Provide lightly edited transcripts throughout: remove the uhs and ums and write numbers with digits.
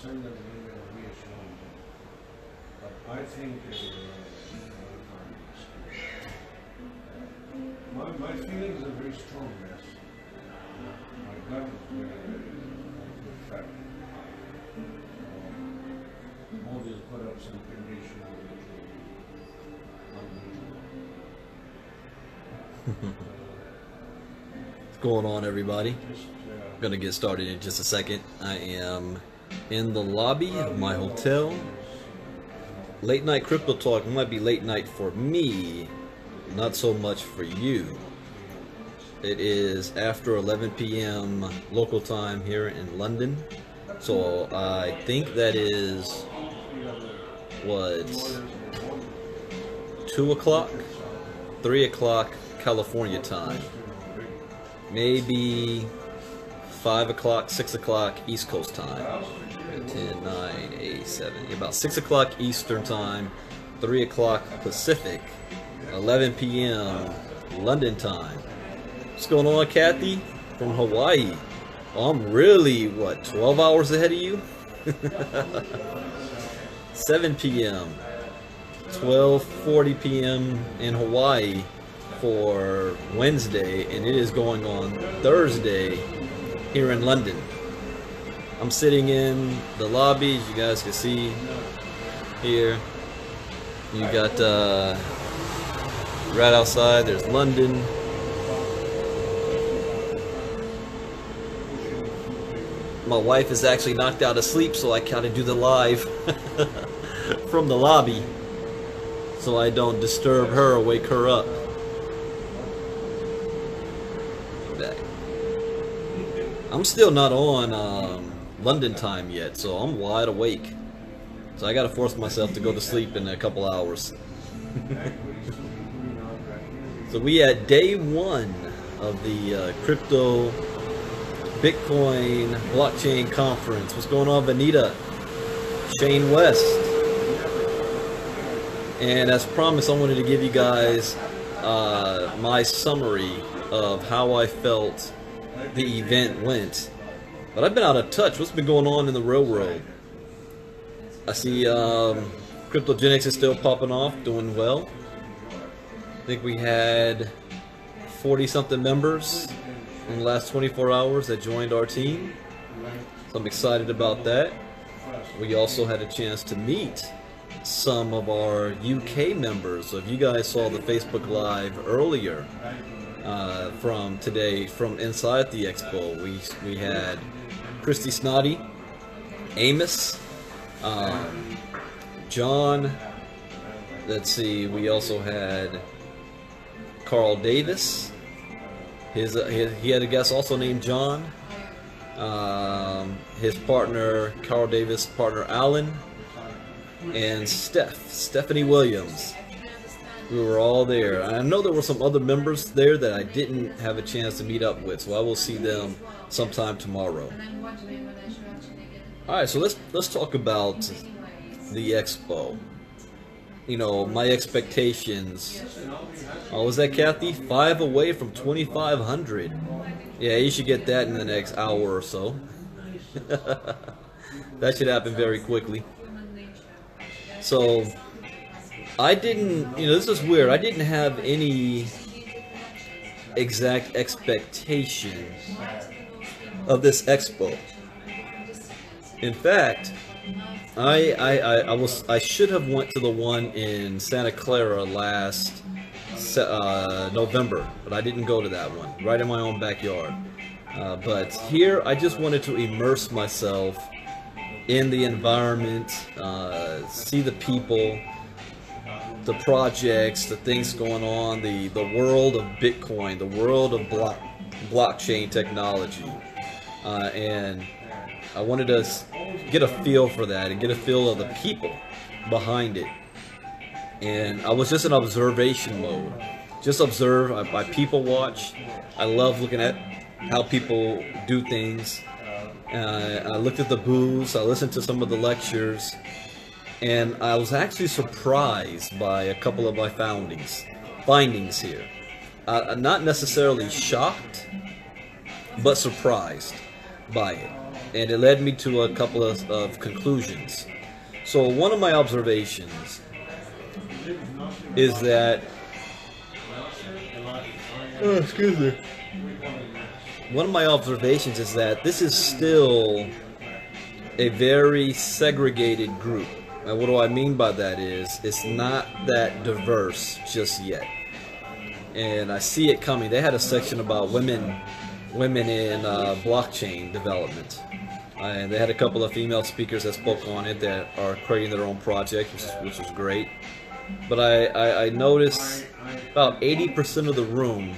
send them an email reassuring them. But I think my feelings are very strong, yes. My gut is very fat. Modi has put up some conditions which will be unbelievable. What's going on, everybody? I'm gonna get started in just a second. I am in the lobby of my hotel. Late night crypto talk might be late night for me, not so much for you. It is after 11 p.m. local time here in London, so I think that is what, 2 o'clock, 3 o'clock California time, maybe 5 o'clock, 6 o'clock East Coast time. 10, 9, 8, 7, about 6 o'clock Eastern time, 3 o'clock Pacific, 11 p.m. London time. What's going on, Kathy? From Hawaii. Oh, I'm really, what, 12 hours ahead of you? 7 p.m. 12:40 p.m. in Hawaii for Wednesday, and it is going on Thursday here in London. I'm sitting in the lobby, as you guys can see here. You got right outside, there's London. My wife is actually knocked out of sleep, so I kind of do the live from the lobby so I don't disturb her or wake her up. Back. I'm still not on London time yet, so I'm wide awake. So I gotta force myself to go to sleep in a couple hours. So we at day one of the crypto Bitcoin blockchain conference. What's going on, Vanita? Shane West. And as promised, I wanted to give you guys my summary of how I felt the event went. But I've been out of touch. What's been going on in the real world? I see Cryptogenics is still popping off, doing well. I think we had 40-something members in the last 24 hours that joined our team. So I'm excited about that. We also had a chance to meet some of our UK members. So if you guys saw the Facebook Live earlier from today, from inside the Expo, we had Christy Snoddy, Amos, John, let's see, we also had Carl Davis. He had a guest also named John. His partner, Carl Davis' partner Alan, and Stephanie Williams. We were all there. I know there were some other members there that I didn't have a chance to meet up with, so I will see them sometime tomorrow. All right, so let's talk about the Expo. You know, my expectations. Oh, was that Kathy? 5 away from 2,500. Yeah, you should get that in the next hour or so. That should happen very quickly. So, I didn't, you know, this is weird. I didn't have any exact expectation of this Expo. In fact, I should have went to the one in Santa Clara last November, but I didn't go to that one, right in my own backyard. But here, I just wanted to immerse myself in the environment, see the people, the projects, the things going on, the world of Bitcoin, the world of blockchain technology, and I wanted to get a feel for that and get a feel of the people behind it. And I was just in observation mode. Just observe, I people watch. I love looking at how people do things. I looked at the booths, I listened to some of the lectures, and I was actually surprised by a couple of my findings here. Not necessarily shocked, but surprised by it. and it led me to a couple of conclusions. So one of my observations is that, excuse me. One of my observations is that this is still a very segregated group. And what do I mean by that is, it's not that diverse just yet. And I see it coming. They had a section about women in blockchain development. And they had a couple of female speakers that spoke on it that are creating their own project, which was great. But I noticed about 80% of the room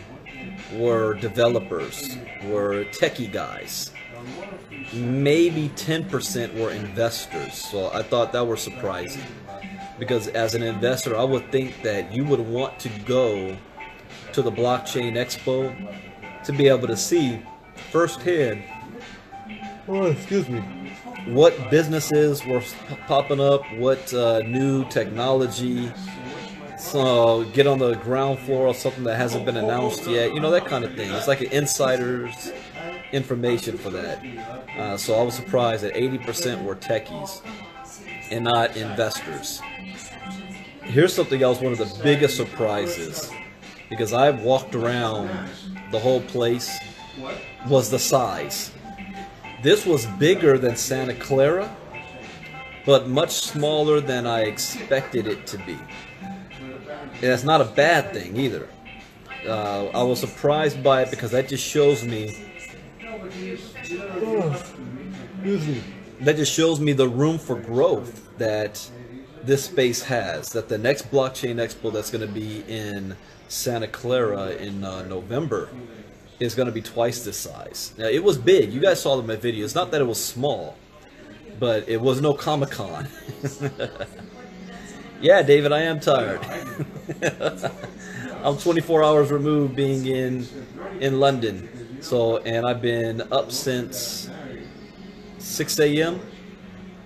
were developers, were techie guys. Maybe 10% were investors. So I thought that was surprising, because as an investor, I would think that you would want to go to the Blockchain Expo to be able to see firsthand, what businesses were popping up, what new technology. So get on the ground floor of something that hasn't been announced yet, you know, that kind of thing. It's like an insider's information for that. So I was surprised that 80% were techies and not investors. Here's something else, one of the biggest surprises, because I've walked around the whole place, was the size. This was bigger than Santa Clara, but much smaller than I expected it to be. And that's not a bad thing either. I was surprised by it because that just shows me the room for growth that this space has. That the next Blockchain Expo that's going to be in Santa Clara in November is going to be twice this size. Now, it was big. You guys saw them in my video. It's not that it was small, but it was no Comic-Con. Yeah, David, I am tired. I'm 24 hours removed being in London. So, and I've been up since 6 a.m.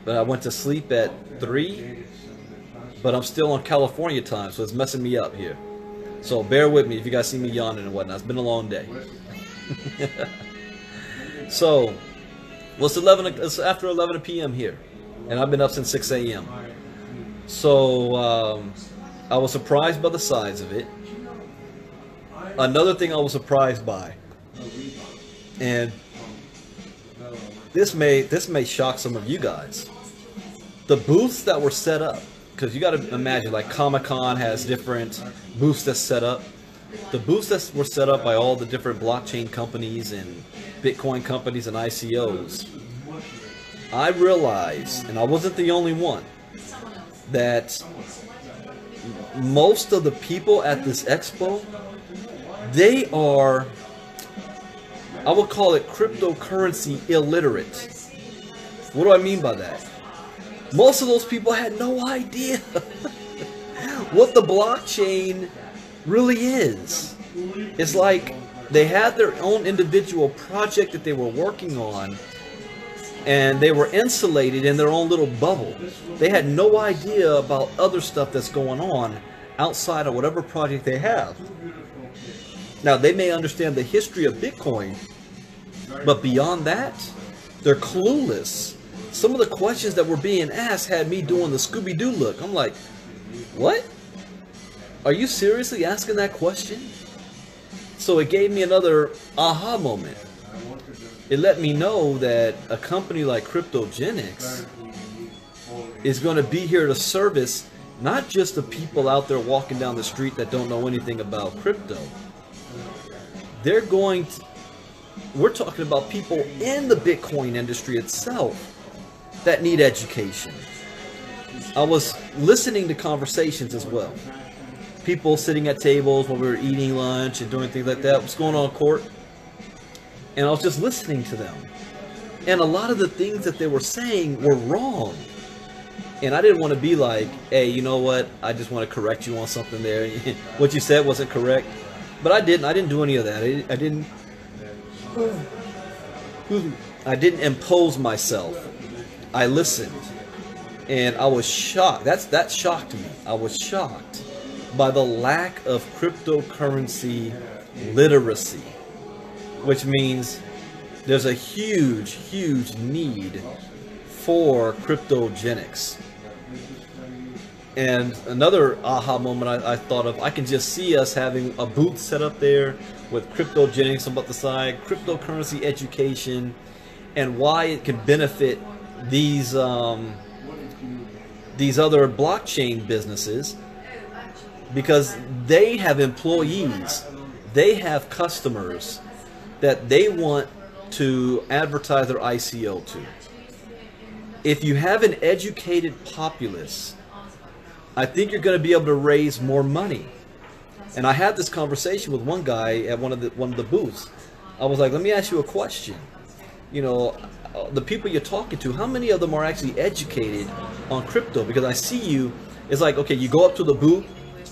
But I went to sleep at 3. But I'm still on California time, so it's messing me up here. So bear with me if you guys see me yawning and whatnot. It's been a long day. So, well, it's after 11 p.m. here, and I've been up since 6 a.m. So I was surprised by the size of it. Another thing I was surprised by, and this may shock some of you guys, the booths that were set up. Because you got to imagine, like Comic-Con has different booths that's set up. The booths that were set up by all the different blockchain companies and Bitcoin companies and ICOs, I realized, and I wasn't the only one, that most of the people at this expo, they are, I would call it cryptocurrency illiterate. What do I mean by that? Most of those people had no idea what the blockchain really is. It's like they had their own individual project that they were working on, and they were insulated in their own little bubble. They had no idea about other stuff that's going on outside of whatever project they have. Now, they may understand the history of Bitcoin, but beyond that, they're clueless. Some of the questions that were being asked had me doing the Scooby-Doo look. I'm like, what? Are you seriously asking that question? So it gave me another aha moment. It let me know that a company like Cryptogenics is going to be here to service not just the people out there walking down the street that don't know anything about crypto. They're going to, we're talking about people in the Bitcoin industry itself that need education. I was listening to conversations as well. People sitting at tables while we were eating lunch and doing things like that. What's going on, Court? And I was just listening to them. And a lot of the things that they were saying were wrong. And I didn't want to be like, hey, you know what? I just want to correct you on something there. What you said wasn't correct. But I didn't do any of that. I didn't impose myself. I listened, and I was shocked. That shocked me. I was shocked by the lack of cryptocurrency literacy, which means there's a huge need for cryptogenics. And another aha moment I thought of, I can just see us having a booth set up there with cryptogenics about the side, cryptocurrency education, and why it can benefit these other blockchain businesses, because they have employees, they have customers that they want to advertise their ICO to. If you have an educated populace, I think you're going to be able to raise more money. And I had this conversation with one guy at one of the booths. I was like, let me ask you a question. You know, the people you're talking to, how many of them are actually educated on crypto? Because I see you, it's like, okay, you go up to the booth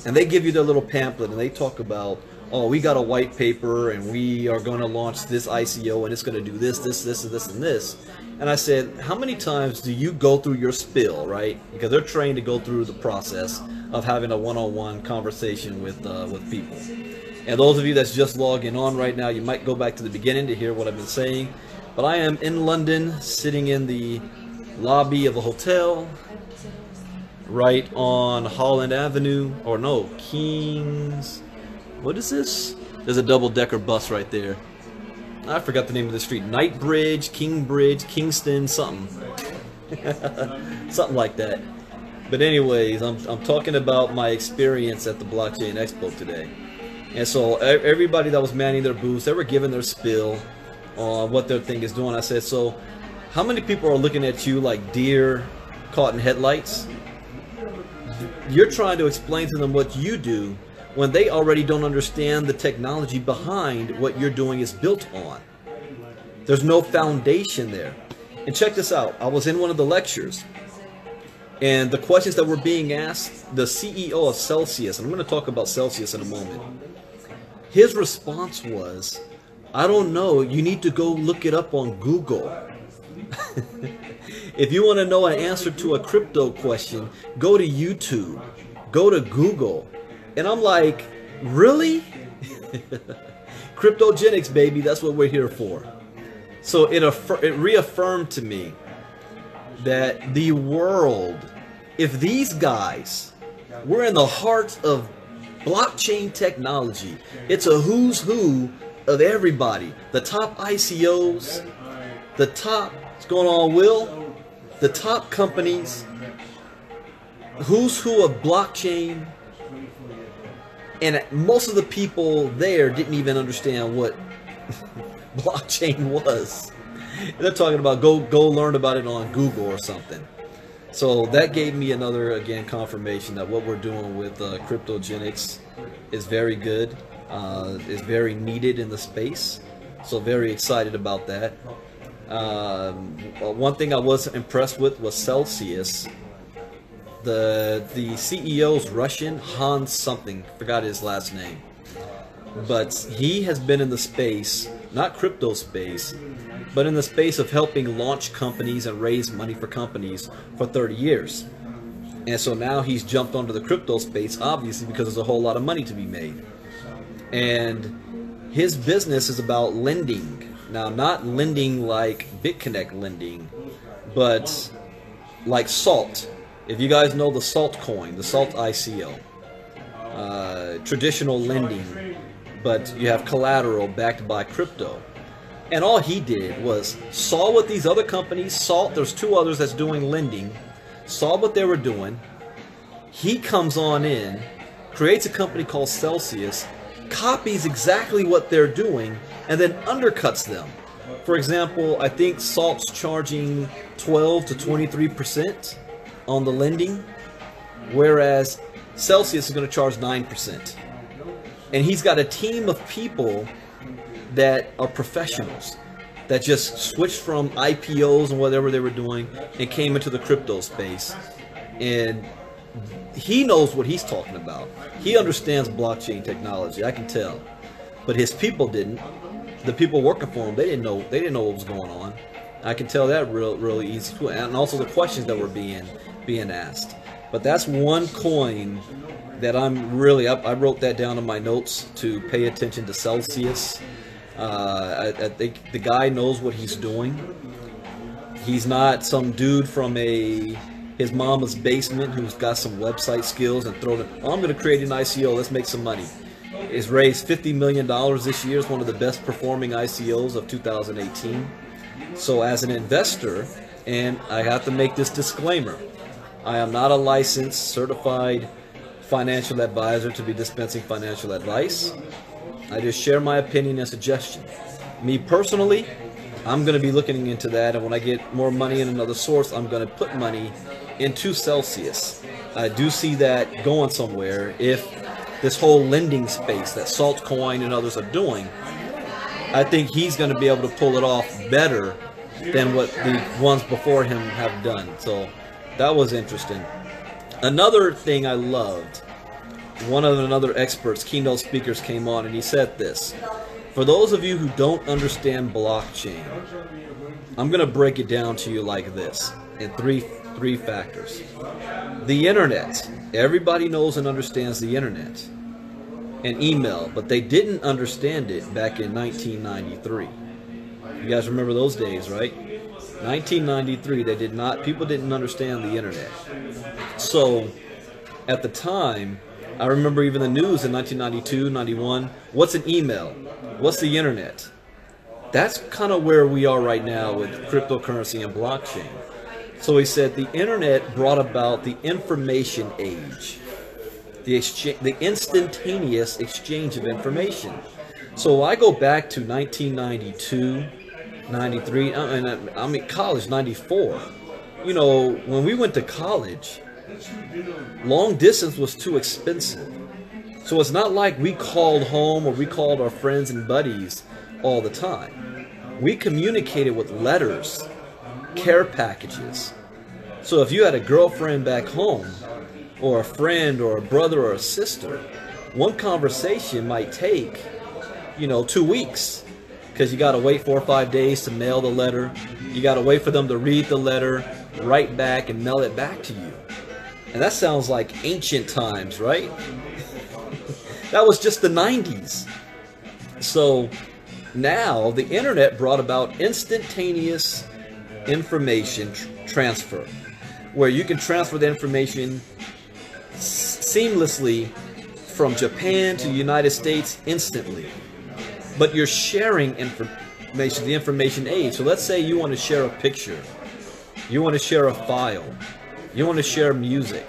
and they give you their little pamphlet and they talk about, oh, we got a white paper and we are going to launch this ICO and it's going to do this, and this. And I said, how many times do you go through your spill, right? Because they're trained to go through the process of having a one-on-one conversation with people. And those of you that's just logging on right now, you might go back to the beginning to hear what I've been saying. But I am in London, sitting in the lobby of a hotel, right on Holland Avenue, or no, Kings. What is this? There's a double-decker bus right there. I forgot the name of the street. Knightbridge, Kingbridge, Kingston, something. Something like that. But anyways, I'm talking about my experience at the Blockchain Expo today. And so everybody that was manning their booths, they were giving their spill on what their thing is doing. I said, so how many people are looking at you like deer caught in headlights? You're trying to explain to them what you do when they already don't understand the technology behind what you're doing is built on. There's no foundation there. And check this out. I was in one of the lectures, and the questions that were being asked, the CEO of Celsius, and I'm going to talk about Celsius in a moment, his response was, I don't know, you need to go look it up on Google. If you want to know an answer to a crypto question, go to YouTube, go to Google. And I'm like, really? Cryptogenics, baby, that's what we're here for. So it reaffirmed to me that the world, if these guys, we're in the heart of blockchain technology. It's a who's who of everybody. The top ICOs, the top, what's going on, Will? The top companies, who's who of blockchain. And most of the people there didn't even understand what blockchain was. They're talking about go learn about it on Google or something. So that gave me another, again, confirmation that what we're doing with cryptogenics is very good, is very needed in the space. So very excited about that. One thing I was impressed with was Celsius. The CEO's Russian, Hans something, forgot his last name. But he has been in the space, not crypto space, but in the space of helping launch companies and raise money for companies for 30 years. And so now he's jumped onto the crypto space, obviously, because there's a whole lot of money to be made. And his business is about lending. Now, not lending like BitConnect lending, but like Salt. If you guys know the Salt coin, the Salt ICO, traditional lending, but you have collateral backed by crypto. And all he did was saw what these other companies, Salt, there's two others that's doing lending, saw what they were doing. He comes on in, creates a company called Celsius, copies exactly what they're doing, and then undercuts them. For example, I think Salt's charging 12 to 23% on the lending, whereas Celsius is going to charge 9%. And he's got a team of people that are professionals that just switched from IPOs and whatever they were doing and came into the crypto space. And he knows what he's talking about. He understands blockchain technology, I can tell. But his people didn't. The people working for him, they didn't know what was going on. I can tell that really easy too. And also the questions that were being asked. But that's one coin that I'm really, I wrote that down in my notes to pay attention to Celsius. I think the guy knows what he's doing. He's not some dude from his mama's basement who's got some website skills and throw it. Oh, I'm going to create an ICO. Let's make some money. It's raised $50 million this year. It's one of the best performing ICOs of 2018. So as an investor, and I have to make this disclaimer, I am not a licensed, certified financial advisor to be dispensing financial advice. I just share my opinion and suggestion. Me personally, I'm going to be looking into that, and when I get more money in another source, I'm going to put money into Celsius. I do see that going somewhere. If this whole lending space that Saltcoin and others are doing, I think he's going to be able to pull it off better than what the ones before him have done. So that was interesting. Another thing I loved, one of another expert's keynote speakers came on and he said this: for those of you who don't understand blockchain, I'm going to break it down to you like this in three factors. The internet. Everybody knows and understands the internet and email, but they didn't understand it back in 1993. You guys remember those days, right? 1993, people didn't understand the internet. So at the time, I remember even the news in 1992, 91, what's an email? What's the internet? That's kind of where we are right now with cryptocurrency and blockchain. So he said the internet brought about the information age, the instantaneous exchange of information. So I go back to 1992, 93, and I'm in college, 94. You know, when we went to college, long distance was too expensive. So it's not like we called home or we called our friends and buddies all the time. We communicated with letters, care packages. So if you had a girlfriend back home, or a friend or a brother or a sister, one conversation might take, 2 weeks, because you got to wait 4 or 5 days to mail the letter. You got to wait for them to read the letter, write back, and mail it back to you. And that sounds like ancient times, right? That was just the 90s. So now the internet brought about instantaneous information transfer, where you can transfer the information seamlessly from Japan to the United States instantly. But you're sharing information, the information age. So let's say you want to share a picture, you want to share a file, you want to share music,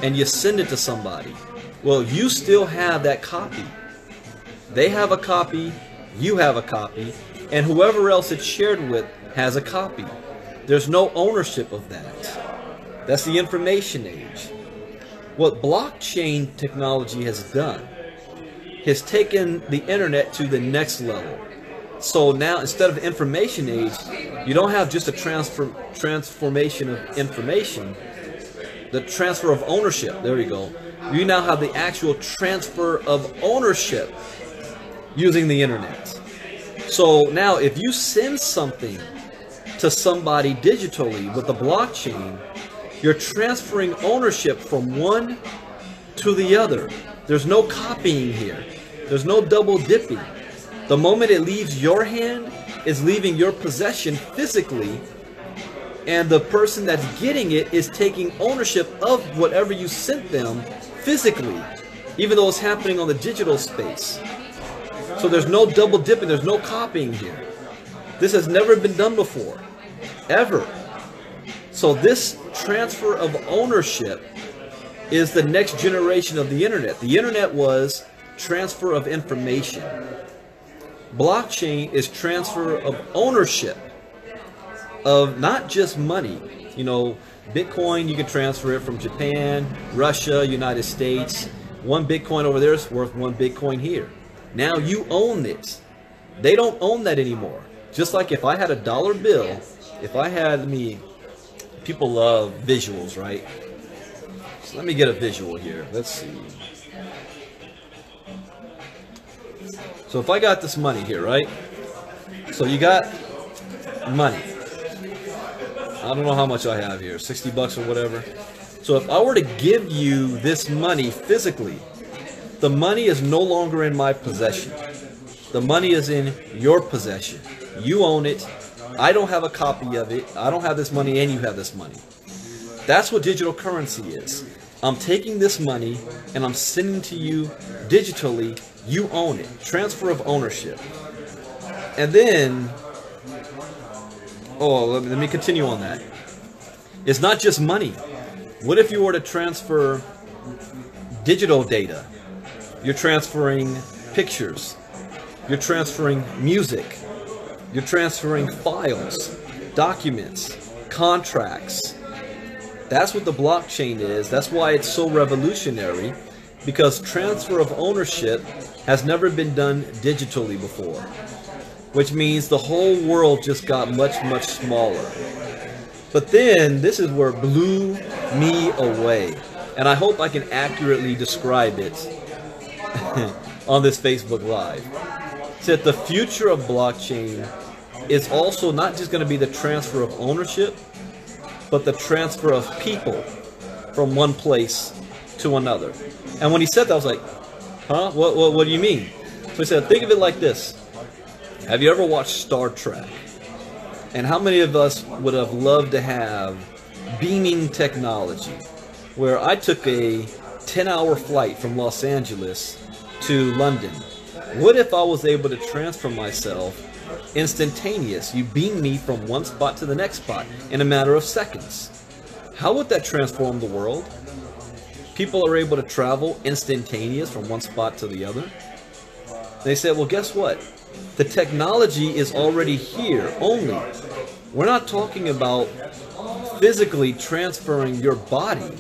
and you send it to somebody. Well, you still have that copy. They have a copy, you have a copy, and whoever else it's shared with has a copy. There's no ownership of that. That's the information age. What blockchain technology has done has taken the internet to the next level. So now, instead of the information age, you don't have just a transformation of information, the transfer of ownership. There we go. You now have the actual transfer of ownership using the internet. So now, if you send something to somebody digitally with the blockchain, you're transferring ownership from one to the other. There's no copying here. There's no double dipping. The moment it leaves your hand, it's leaving your possession physically, and the person that's getting it is taking ownership of whatever you sent them physically, even though it's happening on the digital space. So there's no double dipping, there's no copying here. This has never been done before, ever. So this transfer of ownership is the next generation of the internet. The internet was transfer of information. Blockchain is transfer of ownership of not just money. Bitcoin, you can transfer it from Japan, Russia, United States. One Bitcoin over there is worth one Bitcoin here. Now you own it. They don't own that anymore. Just like if I had a dollar bill, people love visuals, right? So let me get a visual here. Let's see. So if I got this money here, right? So you got money. I don't know how much I have here, 60 bucks or whatever. So if I were to give you this money physically, the money is no longer in my possession. The money is in your possession. You own it. I don't have a copy of it. I don't have this money and you have this money. That's what digital currency is. I'm taking this money and I'm sending to you digitally. You own it. Transfer of ownership. And then, let me continue on that. It's not just money. What if you were to transfer digital data? You're transferring pictures. You're transferring music. You're transferring files, documents, contracts. That's what the blockchain is. That's why it's so revolutionary, because transfer of ownership has never been done digitally before, which means the whole world just got much, much smaller. But then this is where it blew me away, and I hope I can accurately describe it on this Facebook Live. Said the future of blockchain is also not just going to be the transfer of ownership, but the transfer of people from one place to another. And when he said that, I was like, huh? What do you mean? So he said, think of it like this. Have you ever watched Star Trek? And how many of us would have loved to have beaming technology, where I took a 10-hour flight from Los Angeles to London? What if I was able to transfer myself instantaneous? You beam me from one spot to the next spot in a matter of seconds. How would that transform the world? People are able to travel instantaneous from one spot to the other. They said, well, guess what? The technology is already here, only we're not talking about physically transferring your body,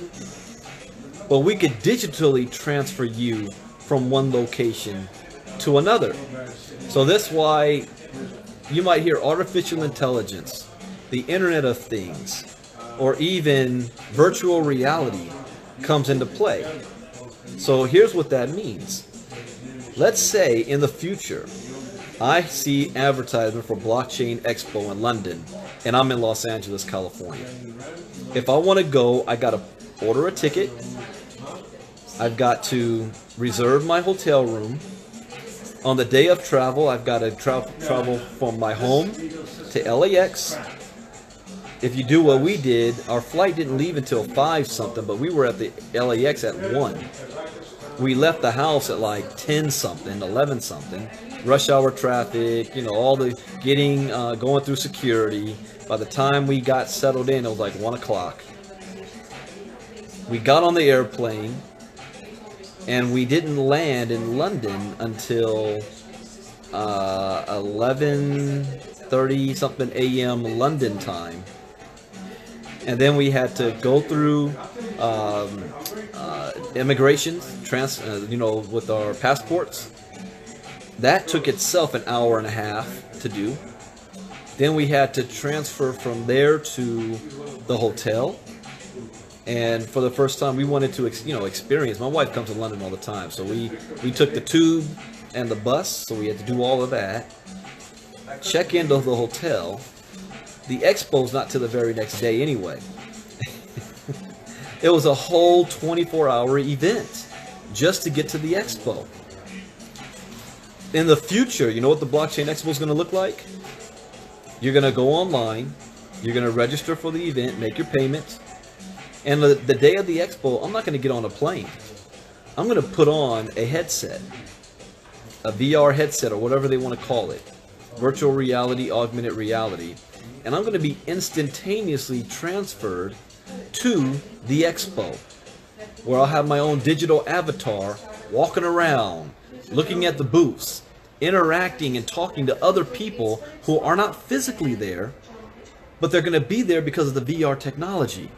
but we could digitally transfer you from one location to another. So that's why you might hear artificial intelligence, the Internet of Things, or even virtual reality comes into play. So here's what that means. Let's say in the future, I see advertisement for Blockchain Expo in London, and I'm in Los Angeles, California. If I want to go, I got to order a ticket. I've got to reserve my hotel room. On the day of travel, I've got to travel from my home to LAX. If you do what we did, our flight didn't leave until 5 something, but we were at the LAX at 1. We left the house at like 10 something, 11 something. Rush hour traffic, all the going through security. By the time we got settled in, it was like 1 o'clock. We got on the airplane, and we didn't land in London until 11:30 something a.m. London time. And then we had to go through immigration, with our passports. That took itself an hour and a half to do. Then we had to transfer from there to the hotel. And for the first time, we wanted to, experience. My wife comes to London all the time, so we took the tube and the bus. So we had to do all of that. Check into the hotel. The expo's not till the very next day anyway. It was a whole 24-hour event just to get to the expo. In the future, you know what the Blockchain Expo is going to look like? You're going to go online. You're going to register for the event, make your payments. And the day of the expo, I'm not going to get on a plane. I'm going to put on a headset, a VR headset or whatever they want to call it, virtual reality, augmented reality, and I'm going to be instantaneously transferred to the expo, where I'll have my own digital avatar walking around, looking at the booths, interacting and talking to other people who are not physically there, but they're going to be there because of the VR technology.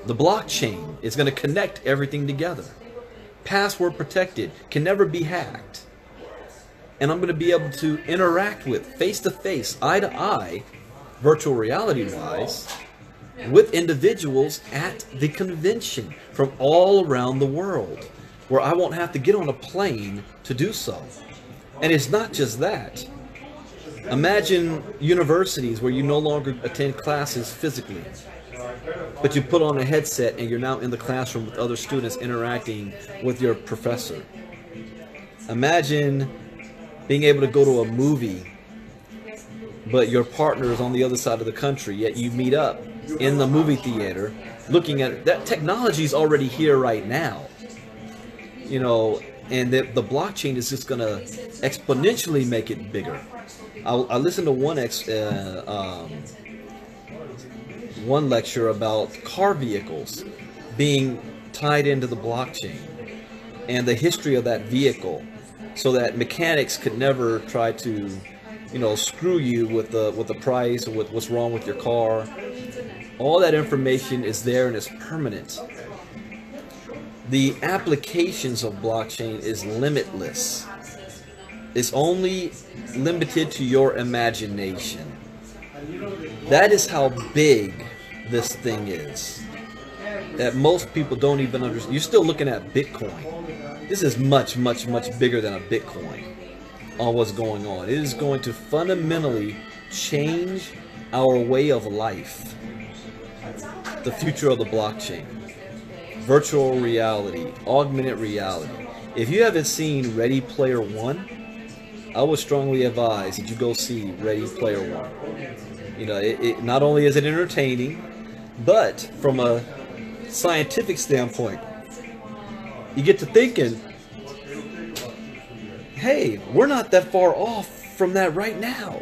The blockchain is going to connect everything together. Password protected, can never be hacked. And I'm going to be able to interact with face-to-face, eye-to-eye, virtual reality-wise, with individuals at the convention from all around the world, where I won't have to get on a plane to do so. And it's not just that. Imagine universities where you no longer attend classes physically, but you put on a headset and you're now in the classroom with other students interacting with your professor. Imagine being able to go to a movie, but your partner is on the other side of the country, yet you meet up in the movie theater, looking at that. Technology is already here right now, you know, and the blockchain is just going to exponentially make it bigger. I listened to one lecture about car vehicles being tied into the blockchain and the history of that vehicle, so that mechanics could never try to, you know, screw you with the price or with what's wrong with your car. All that information is there and it's permanent. The applications of blockchain is limitless. It's only limited to your imagination. That is how big this thing is, that most people don't even understand. You're still looking at Bitcoin. This is much, much, much bigger than a Bitcoin on what's going on. It is going to fundamentally change our way of life. The future of the blockchain, virtual reality, augmented reality. If you haven't seen Ready Player One, I would strongly advise that you go see Ready Player One. You know, it not only is it entertaining, but from a scientific standpoint, you get to thinking, hey, we're not that far off from that right now.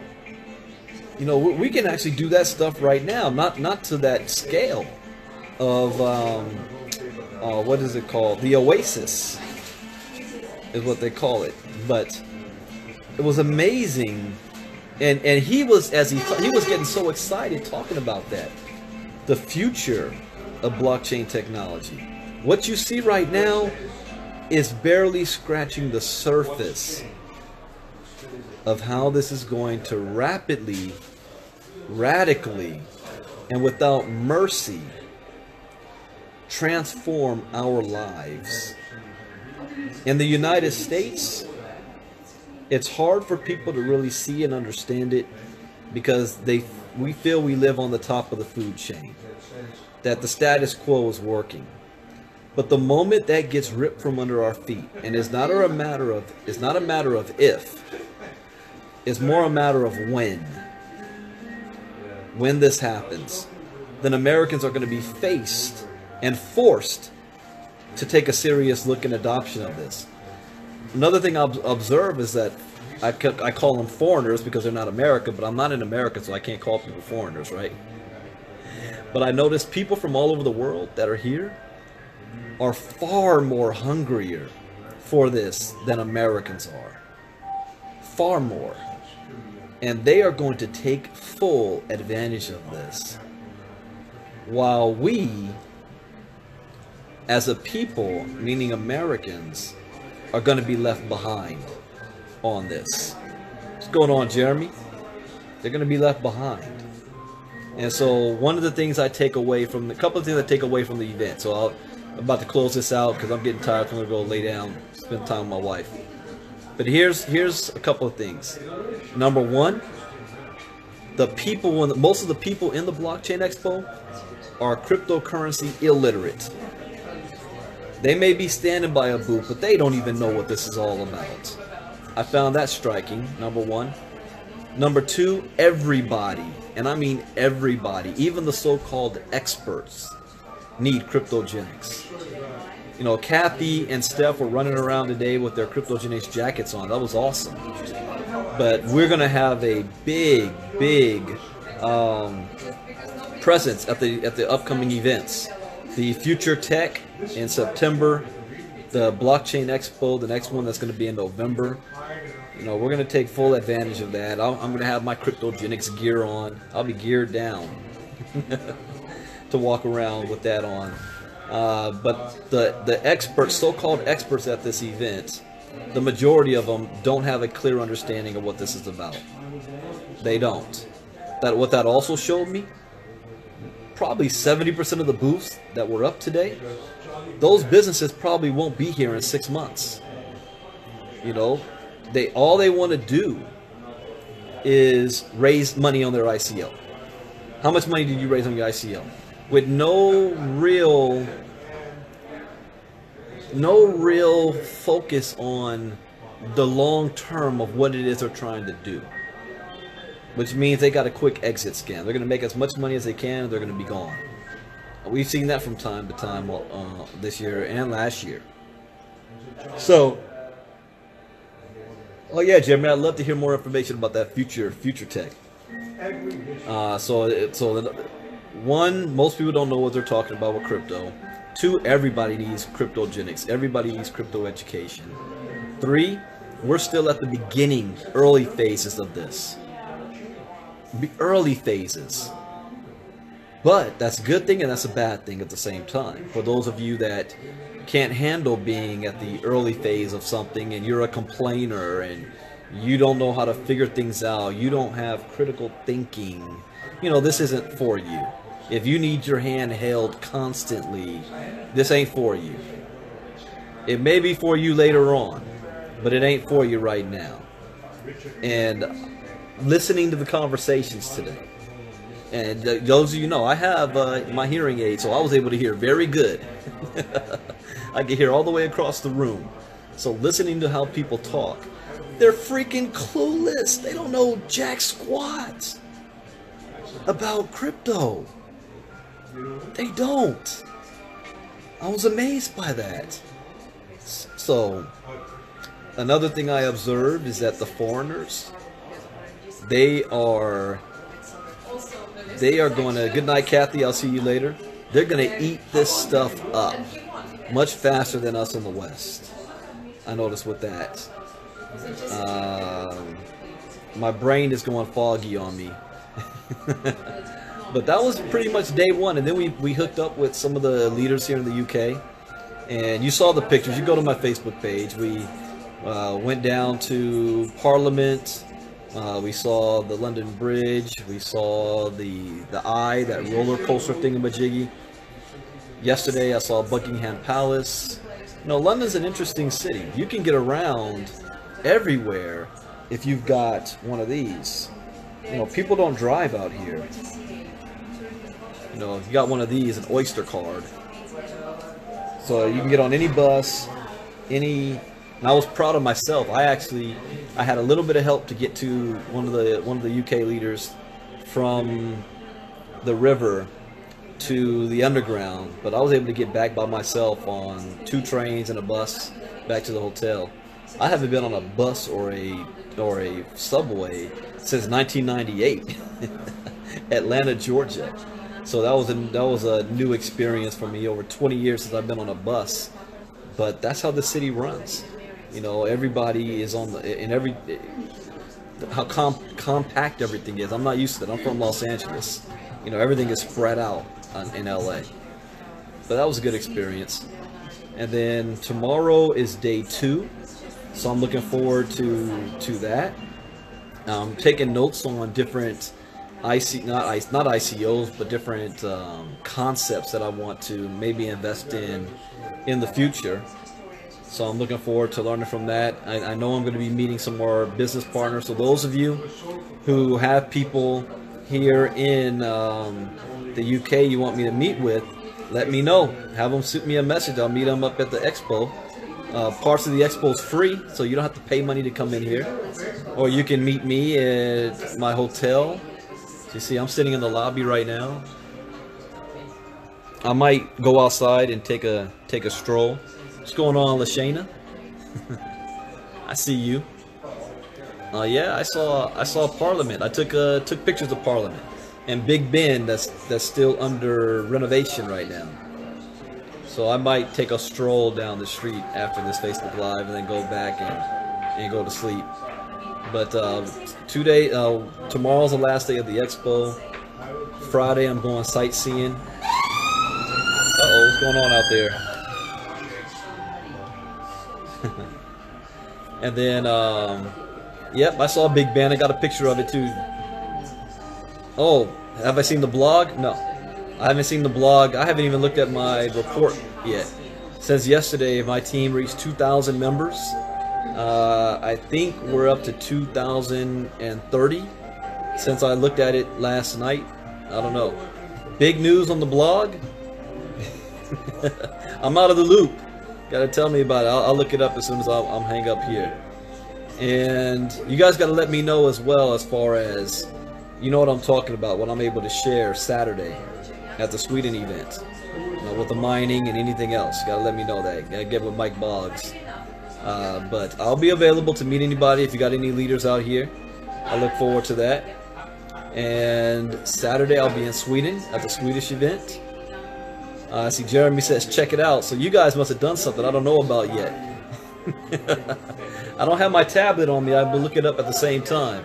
You know, we can actually do that stuff right now, not to that scale of what is it called? The Oasis is what they call it. But it was amazing, and he was he was getting so excited talking about that, the future of blockchain technology. What you see right now is barely scratching the surface of how this is going to rapidly, radically, and without mercy transform our lives. In the United States, it's hard for people to really see and understand it because we feel we live on the top of the food chain, that the status quo is working. But the moment that gets ripped from under our feet, and it's not a matter of if, it's more a matter of when this happens, then Americans are going to be faced and forced to take a serious look and adoption of this. Another thing I'll observe is that I call them foreigners because they're not American, but I'm not in America, so I can't call people foreigners, right? But I notice people from all over the world that are here are far more hungrier for this than Americans are. Far more. And they are going to take full advantage of this, while we, as a people, meaning Americans, are going to be left behind on this. What's going on, Jeremy? They're going to be left behind. And so one of the things I take away from, a couple of things I take away from the event, so I'm about to close this out because I'm getting tired, so I'm going to go lay down, spend time with my wife. But here's a couple of things. Number one, most of the people in the Blockchain Expo are cryptocurrency illiterate. They may be standing by a booth, but they don't even know what this is all about. I found that striking, number one. Number two, everybody, and I mean everybody, even the so-called experts, need cryptogenics. You know, Kathy and Steph were running around today with their cryptogenics jackets on. That was awesome. But we're going to have a big presence at the upcoming events. The Future Tech in September, the Blockchain Expo, the next one that's going to be in November. You know, we're going to take full advantage of that. I'm going to have my cryptogenics gear on. I'll be geared down to walk around with that on. But the experts, so-called experts at this event, the majority of them don't have a clear understanding of what this is about. They don't. What that also showed me, probably 70% of the booths that were up today, those businesses probably won't be here in 6 months. You know, all they want to do is raise money on their ICO. How much money did you raise on your ICO? With no real focus on the long term of what it is they're trying to do. Which means they got a quick exit scam. They're going to make as much money as they can, and they're going to be gone. We've seen that from time to time this year and last year. So, oh yeah, Jeremy, I'd love to hear more information about that future tech. One, most people don't know what they're talking about with crypto. Two, everybody needs cryptogenics. Everybody needs crypto education. Three, we're still at the beginning, early phases of this. Early phases. But that's a good thing and that's a bad thing at the same time. For those of you that can't handle being at the early phase of something and you're a complainer and you don't know how to figure things out, you don't have critical thinking, you know, this isn't for you. If you need your hand held constantly, this ain't for you. It may be for you later on, but it ain't for you right now. And listening to the conversations today, and those of you know, I have my hearing aid, so I was able to hear very good. I could hear all the way across the room. So listening to how people talk, they're freaking clueless. They don't know jack squat about crypto. They don't. I was amazed by that. So another thing I observed is that the foreigners, they are going to, good night Kathy, I'll see you later. They're going to eat this stuff up much faster than us in the West. I noticed with that. My brain is going foggy on me. But that was pretty much day one, and then we hooked up with some of the leaders here in the UK, and you saw the pictures. You go to my Facebook page. We went down to Parliament. We saw the London Bridge. We saw the Eye, that roller coaster thingamajiggy. Yesterday I saw Buckingham Palace. You know, London's an interesting city. You can get around everywhere if you've got one of these. You know, people don't drive out here. You know, if you got one of these, an Oyster card. So you can get on any bus, and I was proud of myself. I had a little bit of help to get to one of the UK leaders from the river to the underground, but I was able to get back by myself on 2 trains and a bus back to the hotel. I haven't been on a bus or a subway since 1998, Atlanta, Georgia. So that was a new experience for me. Over 20 years since I've been on a bus, but that's how the city runs. You know, everybody is on how compact everything is. I'm not used to that. I'm from Los Angeles. You know, everything is spread out in LA. But that was a good experience. And then tomorrow is day 2, so I'm looking forward to that. I'm taking notes on different not ICOs, but different concepts that I want to maybe invest in the future. So I'm looking forward to learning from that. I know I'm going to be meeting some more business partners. So those of you who have people here in the UK you want me to meet with, let me know. Have them shoot me a message. I'll meet them up at the Expo. Parts of the Expo is free, so you don't have to pay money to come in here. Or you can meet me at my hotel. So you see, I'm sitting in the lobby right now. I might go outside and take a stroll. What's going on, Lashana? I see you. Yeah, I saw Parliament. I took pictures of Parliament and Big Ben. That's still under renovation right now. So I might take a stroll down the street after this Facebook Live and then go back and go to sleep. But tomorrow's the last day of the Expo. Friday I'm going sightseeing. Uh-oh, what's going on out there? And then, yep, I saw Big Ben. I got a picture of it too. Oh, have I seen the blog? No, I haven't seen the blog. I haven't even looked at my report yet. Since yesterday, my team reached 2,000 members. I think we're up to 2,030 since I looked at it last night. I don't know. Big news on the blog. I'm out of the loop. Gotta tell me about it. I'll look it up as soon as I'm hang up here. And you guys got to let me know as well, as far as, you know what I'm talking about, what I'm able to share Saturday at the Sweden event, with the mining and anything else. You got to let me know that. Got to get with Mike Boggs. But I'll be available to meet anybody if you got any leaders out here. I look forward to that. And Saturday I'll be in Sweden at the Swedish event. I see Jeremy says check it out. So you guys must have done something I don't know about yet. I don't have my tablet on me. I will look it up at the same time.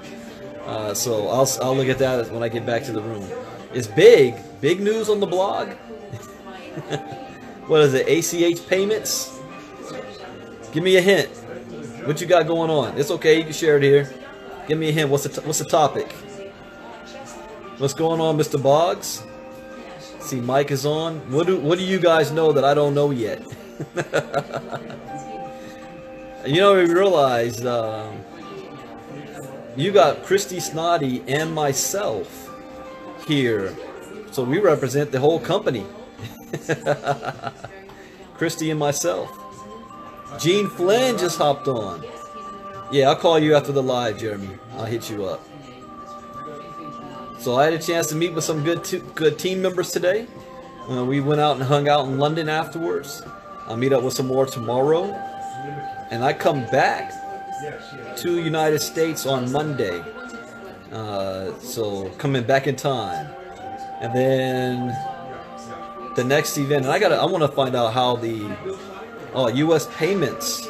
So I'll look at that when I get back to the room. It's big news on the blog. What is it? ACH payments? Give me a hint. What you got going on? It's okay. You can share it here. Give me a hint. What's the topic? What's going on, Mr. Boggs? See, Mike is on. What do you guys know that I don't know yet? You know, we realize you got Christy Snoddy and myself here, so we represent the whole company. Christy and myself. Gene Flynn just hopped on. Yeah, I'll call you after the live, Jeremy. I'll hit you up. So I had a chance to meet with some good team members today. We went out and hung out in London afterwards. I'll meet up with some more tomorrow. And I come back to United States on Monday. So coming back in time. And then the next event, and I want to find out how the U.S. payments.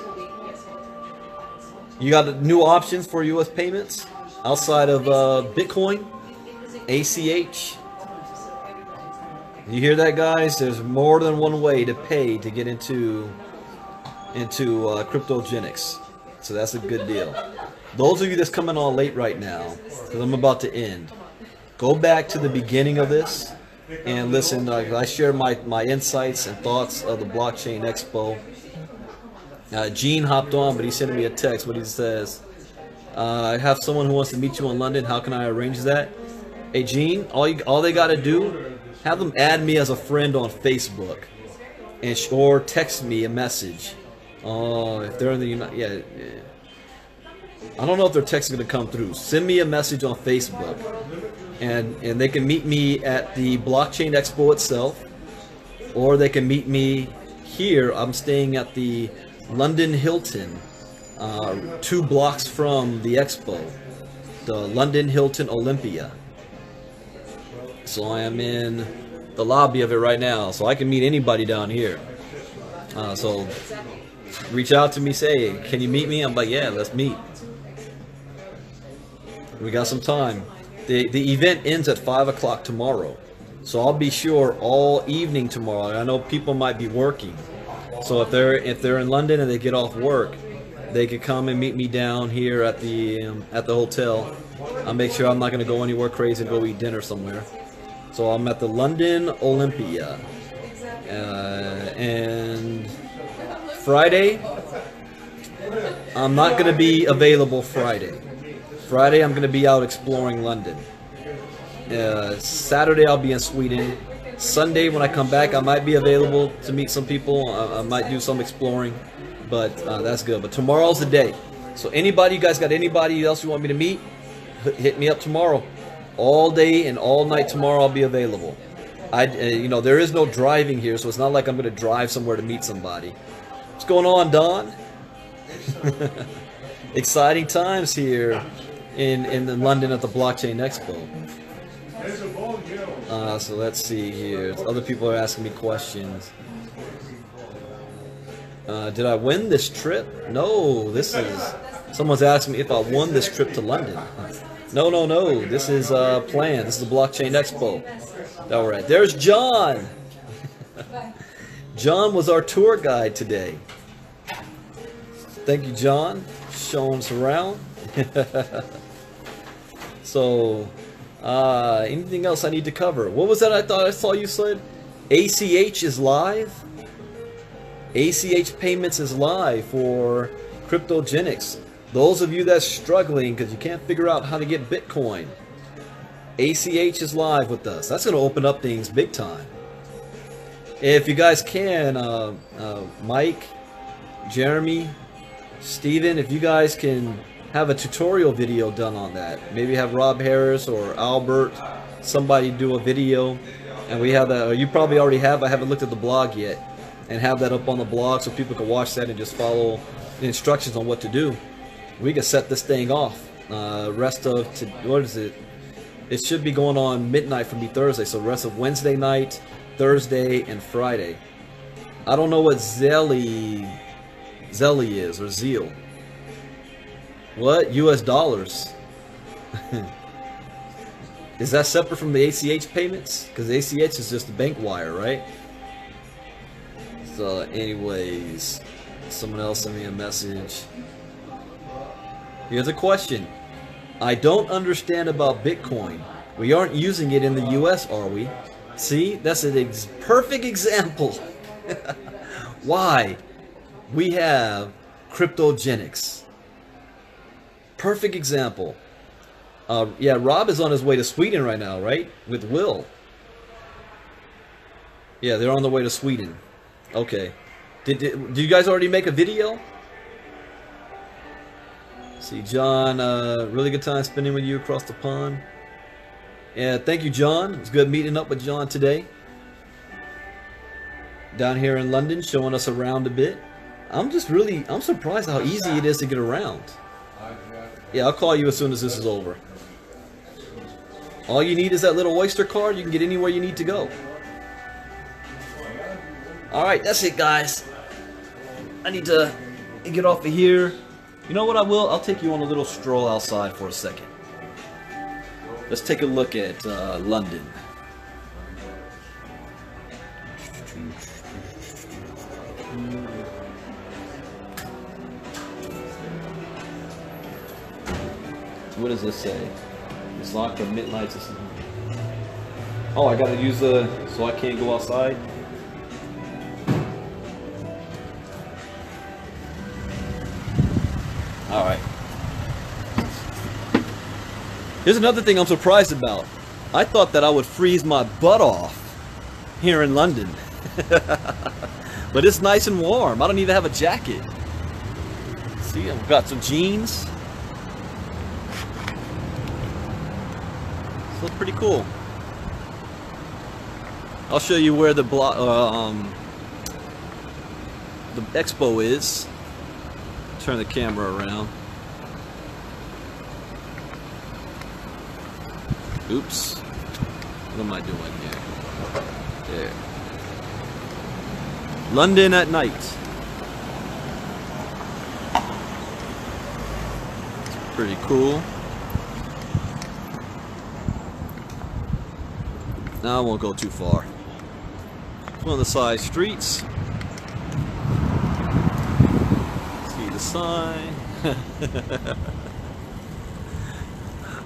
You got new options for U.S. payments outside of Bitcoin, ACH. You hear that, guys? There's more than one way to pay to get into cryptogenics. So that's a good deal. Those of you that's coming on late right now, because I'm about to end, go back to the beginning of this and listen. I share my insights and thoughts of the Blockchain Expo. Gene hopped on, but he sent me a text. What he says, I have someone who wants to meet you in London. How can I arrange that? Hey, Gene, all they got to do, have them add me as a friend on Facebook, or text me a message. If they're in the United, I don't know if their text is going to come through. Send me a message on Facebook, and they can meet me at the Blockchain Expo itself, or they can meet me here. I'm staying at the London Hilton, 2 blocks from the Expo, the London Hilton Olympia. So I am in the lobby of it right now, so I can meet anybody down here. So reach out to me, say, hey, can you meet me? I'm like, yeah, let's meet. We got some time. The event ends at 5 o'clock tomorrow, so I'll be sure all evening tomorrow. I know people might be working, so if they're in London and they get off work, they could come and meet me down here at the hotel. I'll make sure I'm not going to go anywhere crazy and go eat dinner somewhere. So I'm at the London Olympia, and Friday I'm not going to be available. Friday I'm going to be out exploring London. Saturday I'll be in Sweden. Sunday when I come back I might be available to meet some people. I might do some exploring, but that's good. But tomorrow's the day. So anybody, you guys got anybody else you want me to meet, hit me up tomorrow. All day and all night tomorrow I'll be available. You know, there is no driving here, so it's not like I'm going to drive somewhere to meet somebody. What's going on, Don? Exciting times here in London at the Blockchain Expo. So let's see here. Other people are asking me questions. Did I win this trip? No, someone's asking me if I won this trip to London. No. This is planned. This is the Blockchain Expo that we're at. There's John. John was our tour guide today. Thank you, John. Showing us around. So, anything else I need to cover? What was that I thought I saw you said? ACH is live? ACH payments is live for cryptogenics. Those of you that's struggling because you can't figure out how to get Bitcoin, ACH is live with us. That's going to open up things big time. If you guys can, Mike, Jeremy, Steven, if you guys can have a tutorial video done on that. Maybe have Rob Harris or Albert, somebody do a video, and we have that. Or you probably already have. I haven't looked at the blog yet, and have that up on the blog so people can watch that and just follow the instructions on what to do. We can set this thing off. Rest of what is it? It should be going on midnight for me Thursday. So rest of Wednesday night, Thursday, and Friday. I don't know what Zelly is, or Zeal. What? US dollars. Is that separate from the ACH payments? Because ACH is just the bank wire, right? So anyways, someone else sent me a message. Here's a question. I don't understand about Bitcoin. We aren't using it in the US, are we? See? That's a perfect example. Why? We have cryptogenics. Perfect example. Yeah, Rob is on his way to Sweden right now, right? With Will. Yeah, they're on the way to Sweden. Okay. Did you guys already make a video? See, John, really good time spending with you across the pond. Yeah, thank you, John. It was good meeting up with John today. Down here in London, showing us around a bit. I'm surprised how easy it is to get around. Yeah, I'll call you as soon as this is over. All you need is that little Oyster card. You can get anywhere you need to go. Alright, that's it, guys. I need to get off of here. You know what I will? I'll take you on a little stroll outside for a second. Let's take a look at London. What does this say? It's locked at midnight. Oh, I gotta use so I can't go outside? Alright. Here's another thing I'm surprised about. I thought that I would freeze my butt off here in London. But it's nice and warm. I don't even have a jacket. See, I've got some jeans. This looks pretty cool. I'll show you where the Expo is. Turn the camera around. Oops. What am I doing here? There. London at night. It's pretty cool. Now I won't go too far. It's one of the side streets. Sign.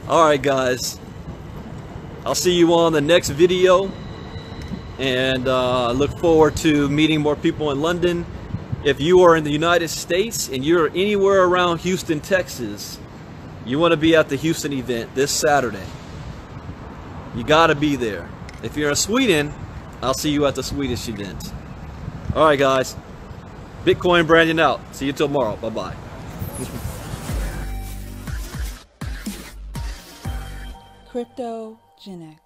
Alright, guys, I'll see you on the next video, and I look forward to meeting more people in London. If you are in the United States and you're anywhere around Houston, Texas, you want to be at the Houston event this Saturday, you gotta be there. If you're in Sweden, I'll see you at the Swedish event. Alright, guys, Bitcoin Brandon out. See you tomorrow. Bye-bye. Cryptogenic.